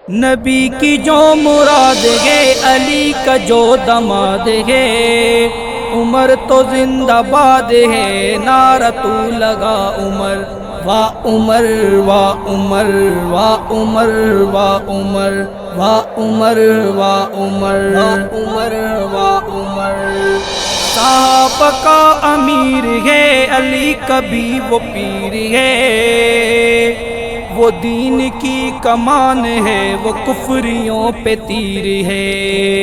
نبی کی جو مراد ہے، علی کا جو دماد ہے، عمر تو زندہ باد ہے، نعرہ تو لگا عمر، واہ عمر واہ عمر واہ عمر واہ عمر واہ عمر واہ عمر واہ عمر واہ عمر۔ صحابہ کا امیر ہے علی، کبھی وہ پیر ہے، وہ دین کی کمان ہے، وہ کفریوں پہ تیر ہے،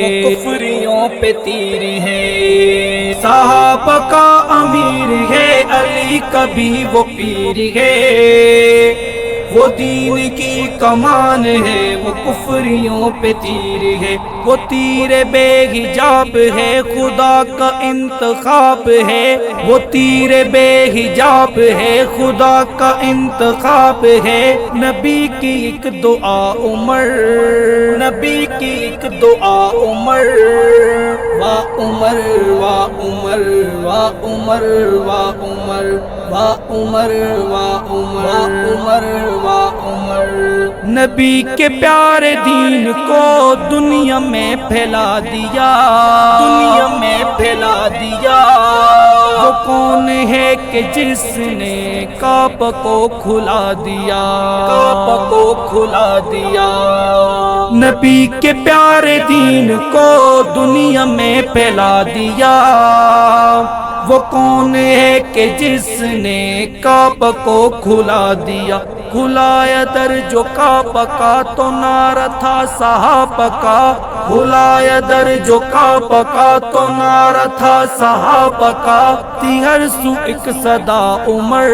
وہ کفریوں پہ تیر ہے۔ صحابہ کا امیر ہے علی، کبھی وہ پیر ہے، وہ دین کی کمان ہے، وہ کفریوں پہ تیر ہے، وہ تیر بے حجاب ہے، خدا کا انتخاب ہے، وہ تیر بے حجاب ہے، خدا کا انتخاب ہے۔ نبی کی ایک دعا عمر، نبی کی ایک دعا عمر، واہ عمر واہ عمر واہ عمر واہ عمر واہ عمر واہ عمر واہ عمر۔ نبی کے پیارے دین کو دنیا میں پھیلا دیا، دنیا میں پھیلا دیا۔ وہ کون ہے کہ جس نے کعبہ کو کھلا دیا، کعبہ کو کھلا دیا۔ نبی کے پیارے دین کو دنیا میں پھیلا دیا، وہ کون ہے کہ جس نے کعبہ کو کھلا دیا۔ کھلایا در جو کعبہ کا تو نعرہ تھا صحابہ کا، کھلایا در جو کعبہ کا تو نعرہ تھا صحابہ کا۔ تھی ہر سو ایک صدا عمر،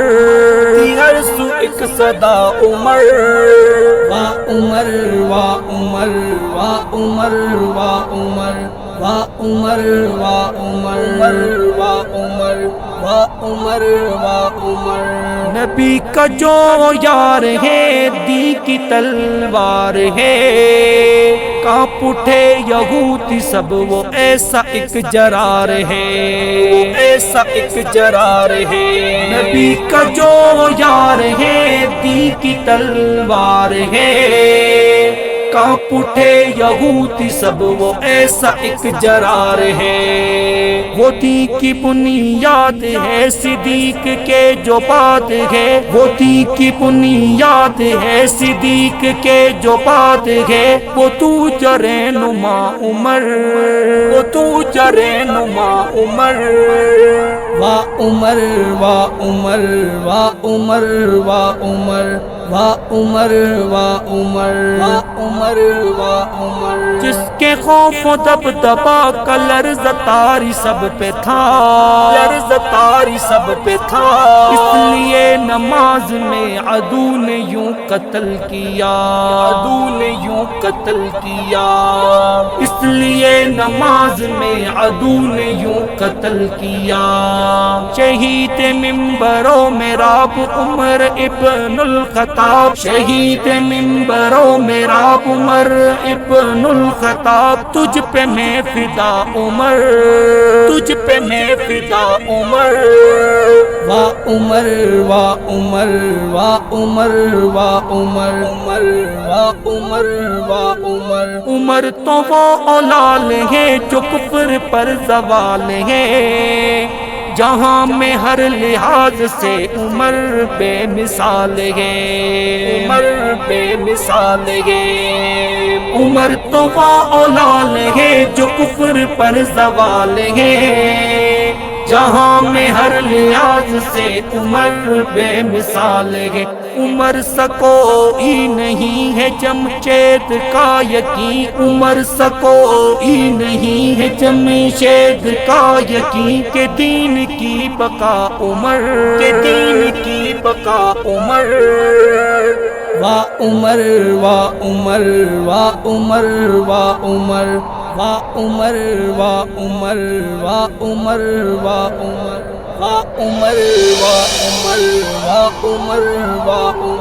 تھی ہر سو ایک صدا عمر، واہ عمر واہ عمر واہ عمر واہ عمر واہ عمر واہ عمر واہ عمر واہ عمر واہ عمر۔ نبی کا جو یار ہے دی کی تلوار ہے، کانپ اٹھے یہودی سب، وہ ایسا ایک جرار ہے، ایسا ایک جرار ہے۔ نبی کا جو یار ہے دی کی تلوار ہے، کانپ اٹھے یہودی سب، وہ ایسا ایک جرار ہے۔ وہ دین کی بنیاد ہے صدیق کے جو بات ہے، وہ دین کی بنیاد ہے صدیق کے جو بات ہے۔ وہ تو رہنما عمر، وہ تو رہنما عمر، واہ عمر واہ عمر واہ عمر واہ عمر واہ عمر واہ عمر واہ عمر واہ عمر۔ جس کے خوف و دبدبا کا لرز طاری سب پہ تھا، لرز طاری سب پہ تھا، اس لیے نماز میں عدو نے یوں قتل کیا، عدو نے یوں قتل کیا، اس لیے نماز میں عدو نے یوں قتل کیا۔ شہید منبروں میں راب عمر ابن الخطاب، شہید منبروں میں راب عمر ابن الخطاب۔ تجھ پہ میں فدا عمر، تجھ پہ میں فدا عمر، واہ عمر واہ عمر واہ عمر واہ عمر واہ عمر واہ عمر۔ عمر تو وہ اولاد ہے جو کفر پر زوال ہے، جہاں میں ہر لحاظ سے عمر بے مثال ہے، عمر بے مثال ہے۔ عمر تو وہ اولاد ہے جو کفر پر زوال ہے، جہاں میں ہر لحاظ سے عمر بے مثال ہے۔ عمر سا کوئی نہیں ہے جمشید کا یقین، عمر سا کوئی نہیں ہے جمشید کا یقین، کہ دین کی بقا عمر، کہ دین کی بقا عمر، واہ عمر واہ عمر واہ عمر واہ عمر واہ عمر واہ عمر واہ عمر واہ عمر واہ عمر واہ عمر واہ عمر واہ عمر۔